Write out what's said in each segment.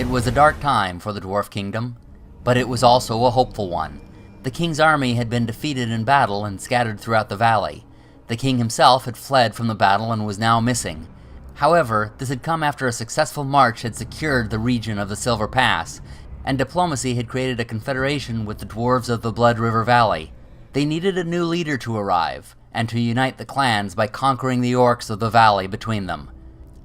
It was a dark time for the Dwarf Kingdom, but it was also a hopeful one. The king's army had been defeated in battle and scattered throughout the valley. The king himself had fled from the battle and was now missing. However, this had come after a successful march had secured the region of the Silver Pass, and diplomacy had created a confederation with the dwarves of the Blood River Valley. They needed a new leader to arrive, and to unite the clans by conquering the orcs of the valley between them.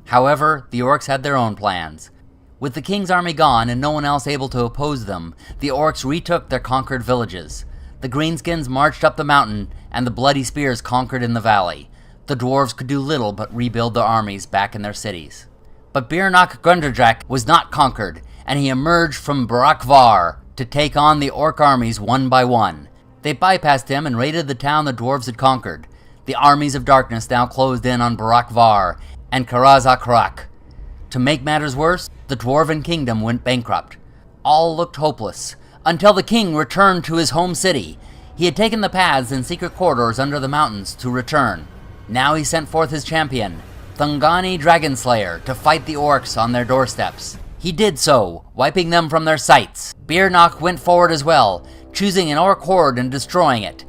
However, the orcs had their own plans. With the king's army gone and no one else able to oppose them, the orcs retook their conquered villages. The greenskins marched up the mountain, and the bloody spears conquered in the valley. The dwarves could do little but rebuild their armies back in their cities. But Birnach Grunderdrack was not conquered, and he emerged from Barakvar to take on the orc armies one by one. They bypassed him and raided the town the dwarves had conquered. The armies of darkness now closed in on Barakvar and Karazakrak. To make matters worse, the Dwarven Kingdom went bankrupt. All looked hopeless, until the king returned to his home city. He had taken the paths and secret corridors under the mountains to return. Now he sent forth his champion, Thungani Dragonslayer, to fight the orcs on their doorsteps. He did so, wiping them from their sights. Birnach went forward as well, choosing an orc horde and destroying it.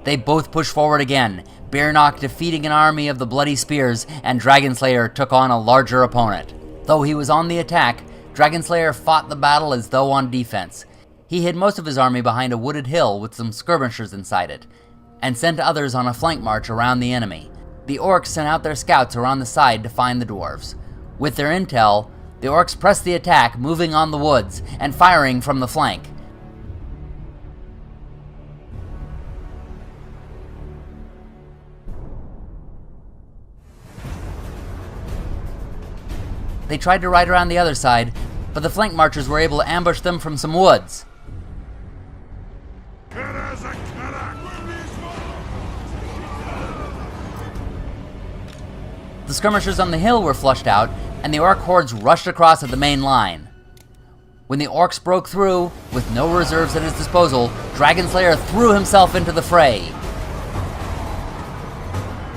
They both pushed forward again, Birnach defeating an army of the Bloody Spears, and Dragonslayer took on a larger opponent. Though he was on the attack, Dragonslayer fought the battle as though on defense. He hid most of his army behind a wooded hill with some skirmishers inside it, and sent others on a flank march around the enemy. The orcs sent out their scouts around the side to find the dwarves. With their intel, the orcs pressed the attack, moving on the woods and firing from the flank. They tried to ride around the other side, but the flank marchers were able to ambush them from some woods. The skirmishers on the hill were flushed out, and the orc hordes rushed across at the main line. When the orcs broke through, with no reserves at his disposal, Dragonslayer threw himself into the fray.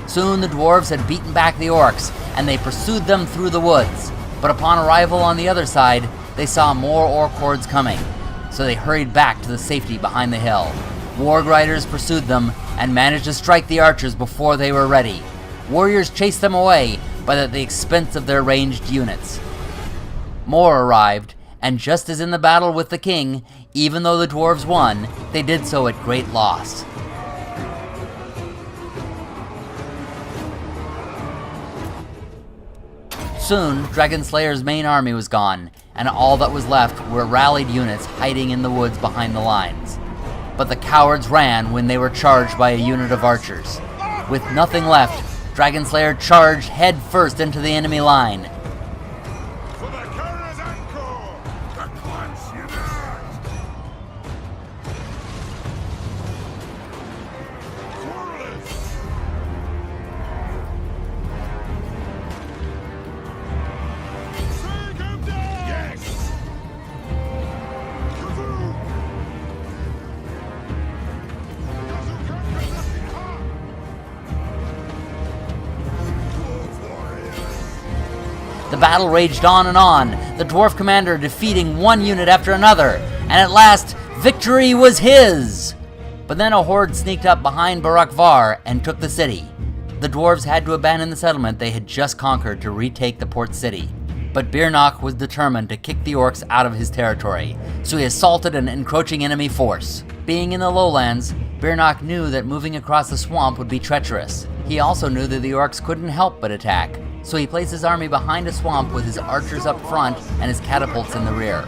Soon the dwarves had beaten back the orcs, and they pursued them through the woods. But upon arrival on the other side, they saw more orc hordes coming, so they hurried back to the safety behind the hill. Warg riders pursued them and managed to strike the archers before they were ready. Warriors chased them away, but at the expense of their ranged units. More arrived, and just as in the battle with the king, even though the dwarves won, they did so at great loss. Soon, Dragonslayer's main army was gone, and all that was left were rallied units hiding in the woods behind the lines. But the cowards ran when they were charged by a unit of archers. With nothing left, Dragonslayer charged head first into the enemy line. The battle raged on and on, the dwarf commander defeating one unit after another, and at last, victory was his! But then a horde sneaked up behind Barakvar and took the city. The dwarves had to abandon the settlement they had just conquered to retake the port city. But Birnach was determined to kick the orcs out of his territory, so he assaulted an encroaching enemy force. Being in the lowlands, Birnach knew that moving across the swamp would be treacherous. He also knew that the orcs couldn't help but attack, so he placed his army behind a swamp with his archers up front and his catapults in the rear.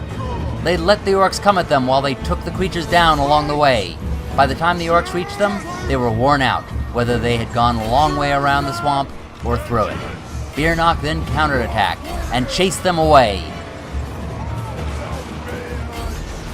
They let the orcs come at them while they took the creatures down along the way. By the time the orcs reached them, they were worn out, whether they had gone a long way around the swamp or through it. Birnach then counterattacked and chased them away.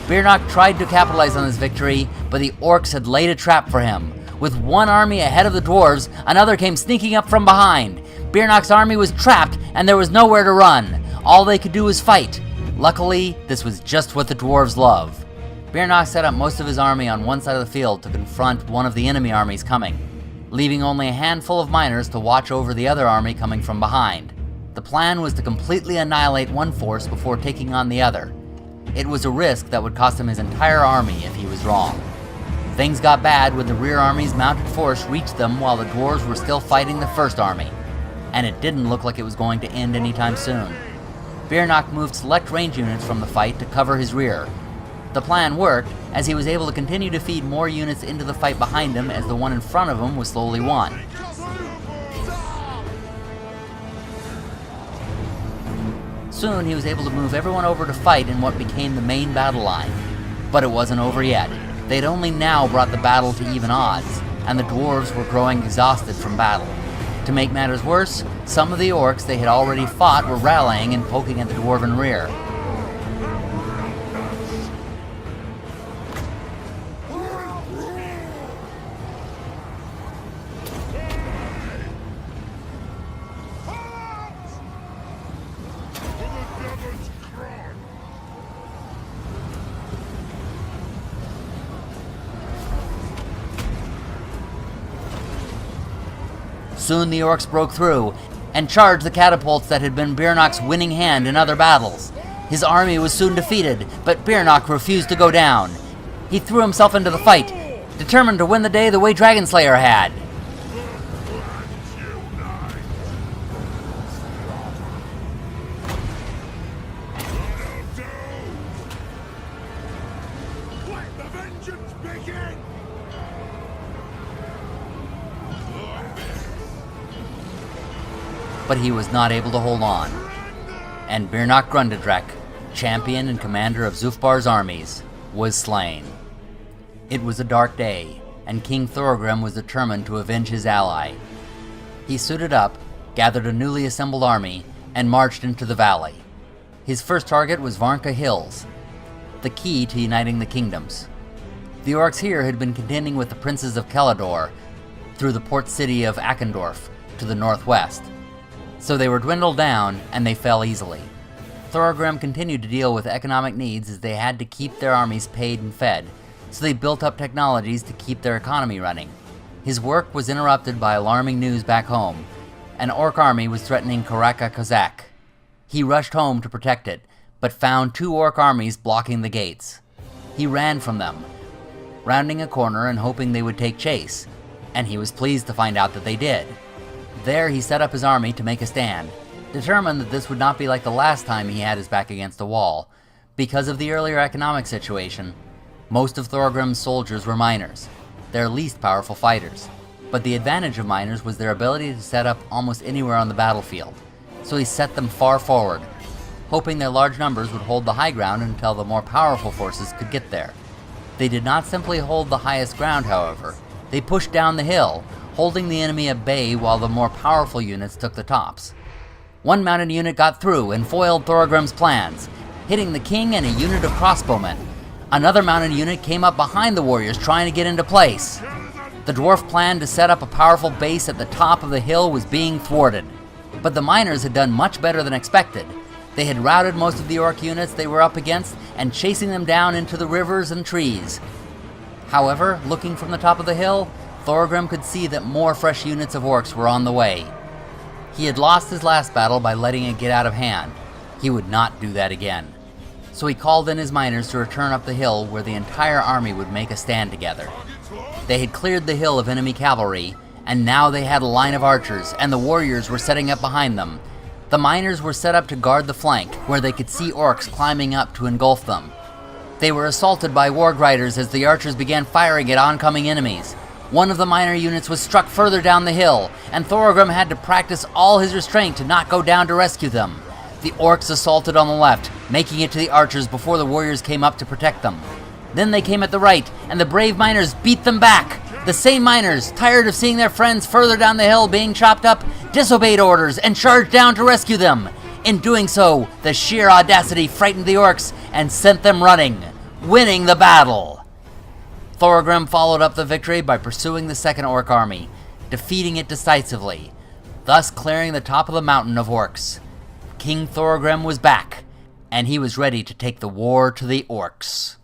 Birnach tried to capitalize on this victory, but the orcs had laid a trap for him. With one army ahead of the dwarves, another came sneaking up from behind. Birnach's army was trapped, and there was nowhere to run. All they could do was fight. Luckily, this was just what the dwarves love. Birnach set up most of his army on one side of the field to confront one of the enemy armies coming, leaving only a handful of miners to watch over the other army coming from behind. The The plan was to completely annihilate one force before taking on the other. It was a risk that would cost him his entire army if he was wrong. Things got bad when the rear army's mounted force reached them while the dwarves were still fighting the first army, and it didn't look like it was going to end anytime soon. Birnach moved select range units from the fight to cover his rear. The plan worked, as he was able to continue to feed more units into the fight behind him as the one in front of him was slowly won. Soon he was able to move everyone over to fight in what became the main battle line. But it wasn't over yet. They'd only now brought the battle to even odds, and the dwarves were growing exhausted from battle. To make matters worse, some of the orcs they had already fought were rallying and poking at the dwarven rear. Soon the orcs broke through and charged the catapults that had been Birnach's winning hand in other battles. His army was soon defeated, but Birnach refused to go down. He threw himself into the fight, determined to win the day the way Dragonslayer had. But he was not able to hold on, and Birnach Grundedrek, champion and commander of Zufbar's armies, was slain. It was a dark day, and King Thorgrim was determined to avenge his ally. He suited up, gathered a newly assembled army, and marched into the valley. His first target was Varnka Hills, the key to uniting the kingdoms. The orcs here had been contending with the princes of Kelador through the port city of Akendorf to the northwest, so they were dwindled down and they fell easily. Thorgrim continued to deal with economic needs as they had to keep their armies paid and fed, so they built up technologies to keep their economy running. His work was interrupted by alarming news back home. An orc army was threatening Karaka Kozak. He rushed home to protect it, but found 2 orc armies blocking the gates. He ran from them, rounding a corner and hoping they would take chase, and he was pleased to find out that they did. There he set up his army to make a stand, determined that this would not be like the last time he had his back against a wall. Because of the earlier economic situation, most of Thorgrim's soldiers were miners, their least powerful fighters. But the advantage of miners was their ability to set up almost anywhere on the battlefield, so he set them far forward, hoping their large numbers would hold the high ground until the more powerful forces could get there. They did not simply hold the highest ground, however. They pushed down the hill, holding the enemy at bay while the more powerful units took the tops. One mounted unit got through and foiled Thorgrim's plans, hitting the king and a unit of crossbowmen. Another mounted unit came up behind the warriors trying to get into place. The dwarf plan to set up a powerful base at the top of the hill was being thwarted. But the miners had done much better than expected. They had routed most of the orc units they were up against and chasing them down into the rivers and trees. However, looking from the top of the hill, Thorgrim could see that more fresh units of orcs were on the way. He had lost his last battle by letting it get out of hand. He would not do that again. So he called in his miners to return up the hill where the entire army would make a stand together. They had cleared the hill of enemy cavalry, and now they had a line of archers, and the warriors were setting up behind them. The miners were set up to guard the flank, where they could see orcs climbing up to engulf them. They were assaulted by warg riders as the archers began firing at oncoming enemies. One of the miner units was struck further down the hill, and Thorgrim had to practice all his restraint to not go down to rescue them. The orcs assaulted on the left, making it to the archers before the warriors came up to protect them. Then they came at the right, and the brave miners beat them back. The same miners, tired of seeing their friends further down the hill being chopped up, disobeyed orders and charged down to rescue them. In doing so, the sheer audacity frightened the orcs and sent them running, winning the battle. Thorgrim followed up the victory by pursuing the second orc army, defeating it decisively, thus clearing the top of the mountain of orcs. King Thorgrim was back, and he was ready to take the war to the orcs.